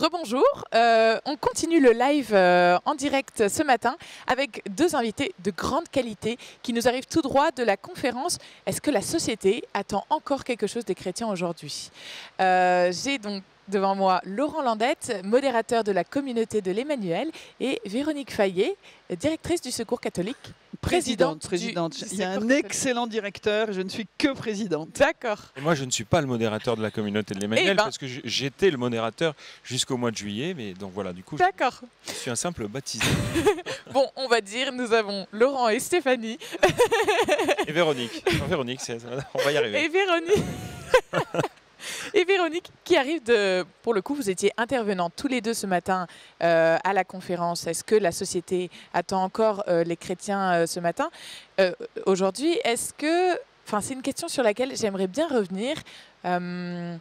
Rebonjour, on continue le live en direct ce matin avec deux invités de grande qualité qui nous arrivent tout droit de la conférence « Est-ce que la société attend encore quelque chose des chrétiens aujourd'hui ?» J'ai donc devant moi Laurent Landette, modérateur de la communauté de l'Emmanuel, et Véronique Fayet, directrice du Secours catholique. Présidente. Il y a un excellent directeur, je ne suis que présidente. D'accord. Et moi, je ne suis pas le modérateur de la communauté de l'Emmanuel parce que j'étais le modérateur jusqu'au mois de juillet. Mais donc voilà, du coup, je suis un simple baptisé. Bon, on va dire, nous avons Laurent et Stéphanie. Et Véronique. Non, Véronique, on va y arriver. Et Véronique. Et Véronique, qui arrive pour le coup, vous étiez intervenants tous les deux ce matin à la conférence. Est-ce que la société attend encore les chrétiens ce matin? Aujourd'hui, est-ce que, c'est une question sur laquelle j'aimerais bien revenir. On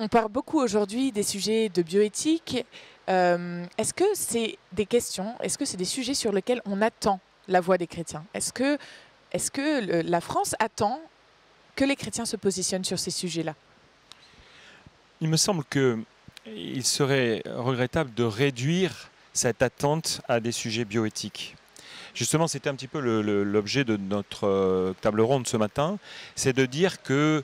parle beaucoup aujourd'hui des sujets de bioéthique. Est-ce que c'est des questions, est-ce que c'est des sujets sur lesquels on attend la voix des chrétiens? Est-ce que la France attend que les chrétiens se positionnent sur ces sujets-là? Il me semble qu'il serait regrettable de réduire cette attente à des sujets bioéthiques. Justement, c'était un petit peu l'objet de notre table ronde ce matin, c'est de dire que,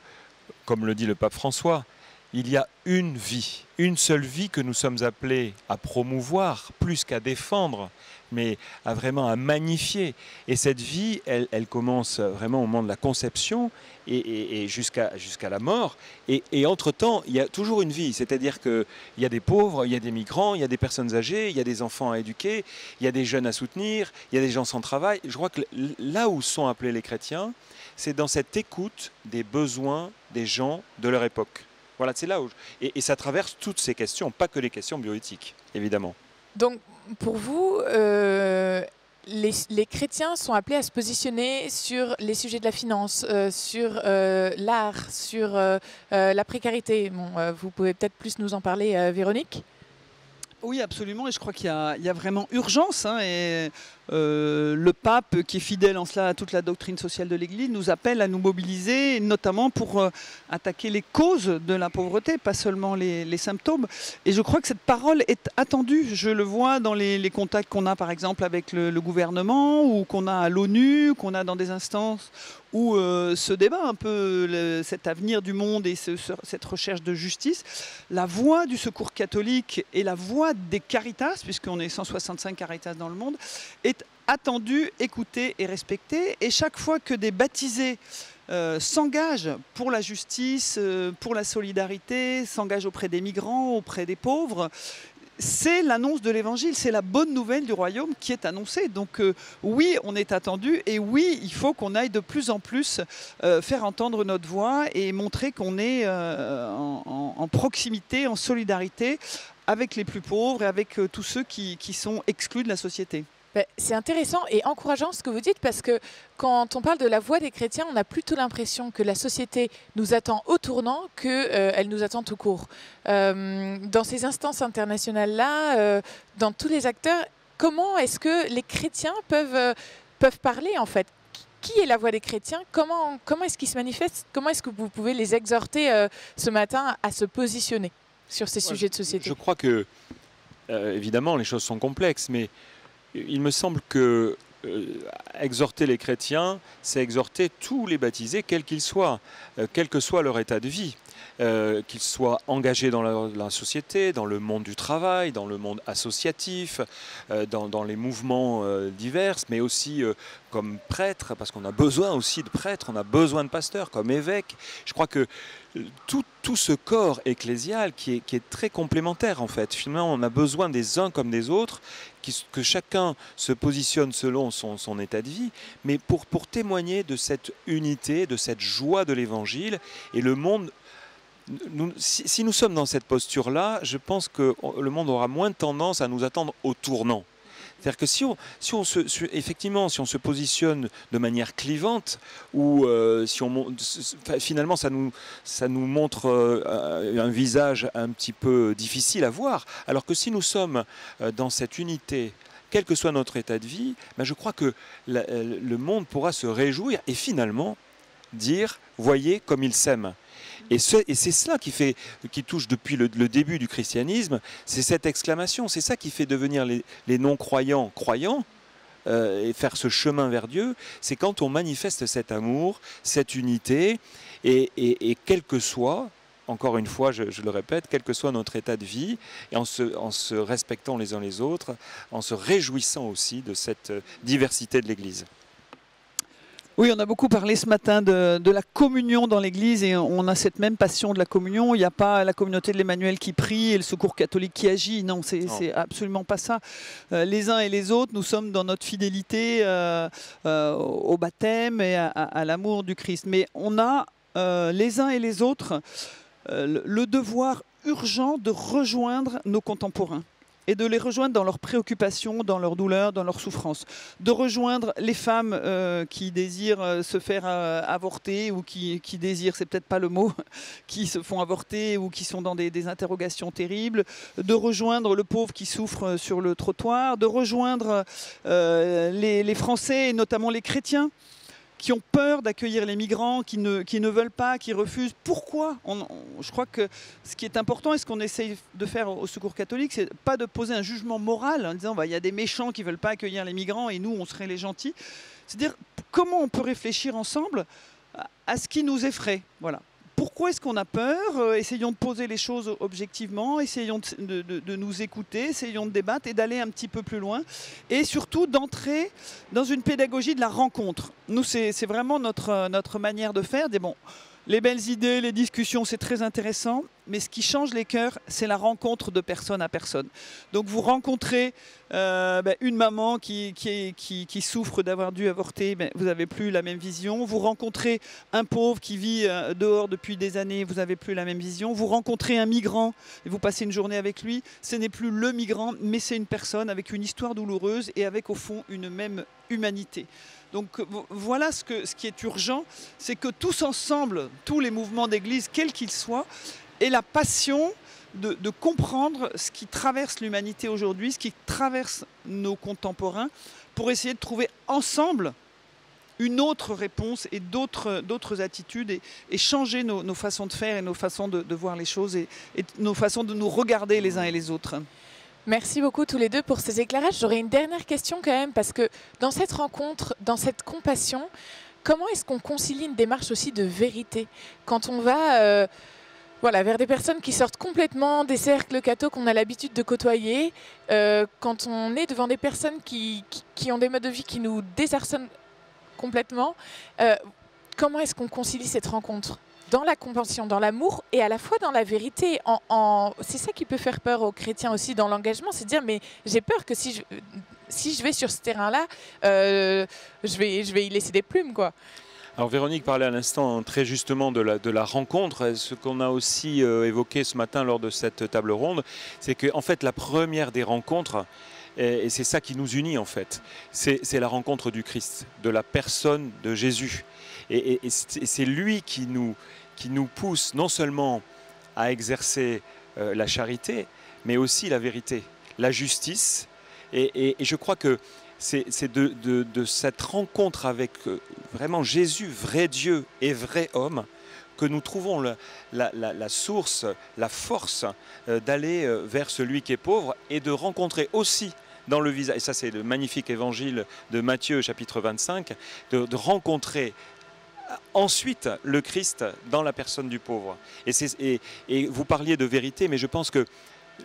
comme le dit le pape François, il y a une vie, une seule vie que nous sommes appelés à promouvoir, plus qu'à défendre, mais à magnifier. Et cette vie, elle commence vraiment au moment de la conception et jusqu'à la mort. Et entre-temps, il y a toujours une vie. C'est-à-dire qu'il y a des pauvres, il y a des migrants, il y a des personnes âgées, il y a des enfants à éduquer, il y a des jeunes à soutenir, il y a des gens sans travail. Je crois que là où sont appelés les chrétiens, c'est dans cette écoute des besoins des gens de leur époque. Voilà, c'est là où... Et ça traverse toutes ces questions, pas que les questions bioéthiques, évidemment. Donc, pour vous, les chrétiens sont appelés à se positionner sur les sujets de la finance, sur l'art, sur la précarité. Bon, vous pouvez peut-être plus nous en parler, Véronique? Oui, absolument, et je crois qu'il y a vraiment urgence. Et le pape, qui est fidèle en cela à toute la doctrine sociale de l'Église, nous appelle à nous mobiliser, notamment pour attaquer les causes de la pauvreté, pas seulement les symptômes. Et je crois que cette parole est attendue. Je le vois dans les contacts qu'on a, par exemple, avec le gouvernement, ou qu'on a à l'ONU, qu'on a dans des instances où se débat un peu cet avenir du monde et cette recherche de justice. La voix du Secours catholique et la voix des Caritas, puisqu'on est 165 Caritas dans le monde, est attendue, écoutée et respectée. Et chaque fois que des baptisés s'engagent pour la justice, pour la solidarité, s'engagent auprès des migrants, auprès des pauvres, c'est l'annonce de l'Évangile, c'est la bonne nouvelle du royaume qui est annoncée. Donc oui, on est attendu, et oui, il faut qu'on aille de plus en plus faire entendre notre voix et montrer qu'on est en proximité, en solidarité avec les plus pauvres et avec tous ceux qui sont exclus de la société. C'est intéressant et encourageant ce que vous dites, parce que quand on parle de la voix des chrétiens, on a plutôt l'impression que la société nous attend au tournant qu'elle nous attend tout court. Dans ces instances internationales-là, dans tous les acteurs, comment est-ce que les chrétiens peuvent parler en fait? Qui est la voix des chrétiens? Comment est-ce qu'ils se manifestent? Comment est-ce que vous pouvez les exhorter ce matin à se positionner sur ces sujets de société? Je crois que, évidemment, les choses sont complexes, mais il me semble que exhorter les chrétiens, c'est exhorter tous les baptisés, quels qu'ils soient, quel que soit leur état de vie, qu'ils soient engagés dans la société, dans le monde du travail, dans le monde associatif, dans les mouvements divers, mais aussi comme prêtres, parce qu'on a besoin aussi de prêtres, on a besoin de pasteurs, comme évêques. Je crois que tout ce corps ecclésial qui est très complémentaire en fait. Finalement, on a besoin des uns comme des autres, que chacun se positionne selon son état de vie, mais pour témoigner de cette unité, de cette joie de l'Évangile. Et le monde, si nous sommes dans cette posture-là, je pense que le monde aura moins tendance à nous attendre au tournant. C'est-à-dire que effectivement, si on se positionne de manière clivante, ou finalement ça nous montre un visage un petit peu difficile à voir, alors que si nous sommes dans cette unité, quel que soit notre état de vie, je crois que le monde pourra se réjouir et finalement dire « voyez comme ils s'aiment ». Et c'est cela qui touche depuis le début du christianisme, c'est cette exclamation, c'est ça qui fait devenir les non-croyants croyants, et faire ce chemin vers Dieu, c'est quand on manifeste cet amour, cette unité, et quel que soit, encore une fois, je le répète, quel que soit notre état de vie, et en se respectant les uns les autres, en se réjouissant aussi de cette diversité de l'Église. Oui, on a beaucoup parlé ce matin de la communion dans l'Église et on a cette même passion de la communion. Il n'y a pas la communauté de l'Emmanuel qui prie et le secours catholique qui agit. Non, c'est absolument pas ça. Les uns et les autres, nous sommes dans notre fidélité au baptême et à l'amour du Christ. Mais on a les uns et les autres le devoir urgent de rejoindre nos contemporains et de les rejoindre dans leurs préoccupations, dans leurs douleurs, dans leurs souffrances. De rejoindre les femmes qui désirent se faire avorter ou qui désirent, c'est peut-être pas le mot, qui se font avorter ou qui sont dans des interrogations terribles. De rejoindre le pauvre qui souffre sur le trottoir. De rejoindre les Français et notamment les chrétiens qui ont peur d'accueillir les migrants, qui ne veulent pas, qui refusent. Pourquoi ? Je crois que ce qui est important et ce qu'on essaye de faire au Secours catholique, c'est pas de poser un jugement moral en disant il y a des méchants qui ne veulent pas accueillir les migrants et nous, on serait les gentils. C'est-à-dire comment on peut réfléchir ensemble à ce qui nous effraie. Voilà. Pourquoi est-ce qu'on a peur ? Essayons de poser les choses objectivement, essayons de nous écouter, essayons de débattre et d'aller un petit peu plus loin. Et surtout d'entrer dans une pédagogie de la rencontre. Nous, c'est vraiment notre manière de faire. Bon, les belles idées, les discussions, c'est très intéressant. Mais ce qui change les cœurs, c'est la rencontre de personne à personne. Donc vous rencontrez une maman qui souffre d'avoir dû avorter, vous n'avez plus la même vision. Vous rencontrez un pauvre qui vit dehors depuis des années, vous n'avez plus la même vision. Vous rencontrez un migrant et vous passez une journée avec lui. Ce n'est plus le migrant, mais c'est une personne avec une histoire douloureuse et avec au fond une même humanité. Donc voilà ce qui est urgent, c'est que tous ensemble, tous les mouvements d'église, quels qu'ils soient, aient la passion de comprendre ce qui traverse l'humanité aujourd'hui, ce qui traverse nos contemporains, pour essayer de trouver ensemble une autre réponse et d'autres attitudes et changer nos façons de faire et nos façons de voir les choses et nos façons de nous regarder les uns et les autres. Merci beaucoup tous les deux pour ces éclairages. J'aurais une dernière question quand même, parce que dans cette rencontre, dans cette compassion, comment est-ce qu'on concilie une démarche aussi de vérité quand on va vers des personnes qui sortent complètement des cercles catho qu'on a l'habitude de côtoyer, quand on est devant des personnes qui ont des modes de vie qui nous désarçonnent complètement, comment est-ce qu'on concilie cette rencontre ? Dans la compassion, dans l'amour et à la fois dans la vérité. C'est ça qui peut faire peur aux chrétiens aussi dans l'engagement, c'est de dire mais j'ai peur que si je vais sur ce terrain-là, je vais y laisser des plumes, quoi. Alors Véronique parlait à l'instant très justement de la rencontre. Ce qu'on a aussi évoqué ce matin lors de cette table ronde, c'est qu'en fait la première des rencontres, et c'est ça qui nous unit en fait, c'est la rencontre du Christ, de la personne de Jésus. Et c'est lui qui nous pousse non seulement à exercer la charité, mais aussi la vérité, la justice. Et je crois que c'est de cette rencontre avec vraiment Jésus, vrai Dieu et vrai homme, que nous trouvons la source, la force d'aller vers celui qui est pauvre et de rencontrer aussi dans le visage, et ça c'est le magnifique évangile de Matthieu chapitre 25, de rencontrer ensuite le Christ dans la personne du pauvre. Et vous parliez de vérité, mais je pense que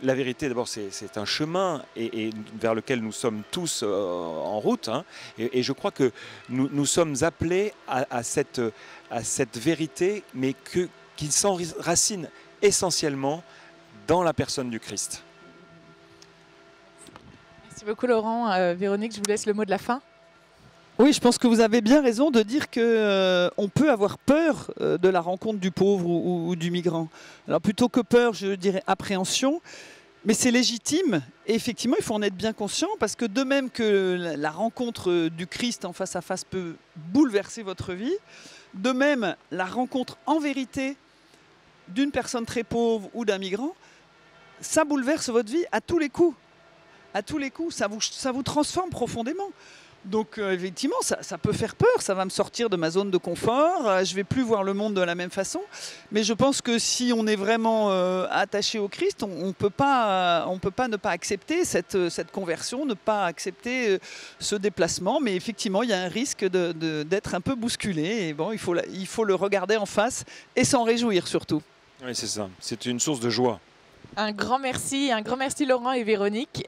la vérité, d'abord, c'est un chemin et vers lequel nous sommes tous en route. Hein, et je crois que nous sommes appelés à cette vérité, mais qui s'enracine essentiellement dans la personne du Christ. Merci beaucoup Laurent. Véronique, je vous laisse le mot de la fin. Oui, je pense que vous avez bien raison de dire qu'on peut avoir peur de la rencontre du pauvre ou du migrant. Alors plutôt que peur, je dirais appréhension, mais c'est légitime. Et effectivement, il faut en être bien conscient, parce que de même que la rencontre du Christ en face à face peut bouleverser votre vie, de même la rencontre en vérité d'une personne très pauvre ou d'un migrant, ça bouleverse votre vie à tous les coups. À tous les coups, ça vous transforme profondément. Donc effectivement, ça peut faire peur, ça va me sortir de ma zone de confort, je ne vais plus voir le monde de la même façon. Mais je pense que si on est vraiment attaché au Christ, on ne peut pas ne pas accepter cette conversion, ne pas accepter ce déplacement. Mais effectivement, il y a un risque d'être un peu bousculé. Et bon, il faut le regarder en face et s'en réjouir surtout. Oui, c'est ça. C'est une source de joie. Un grand merci Laurent et Véronique.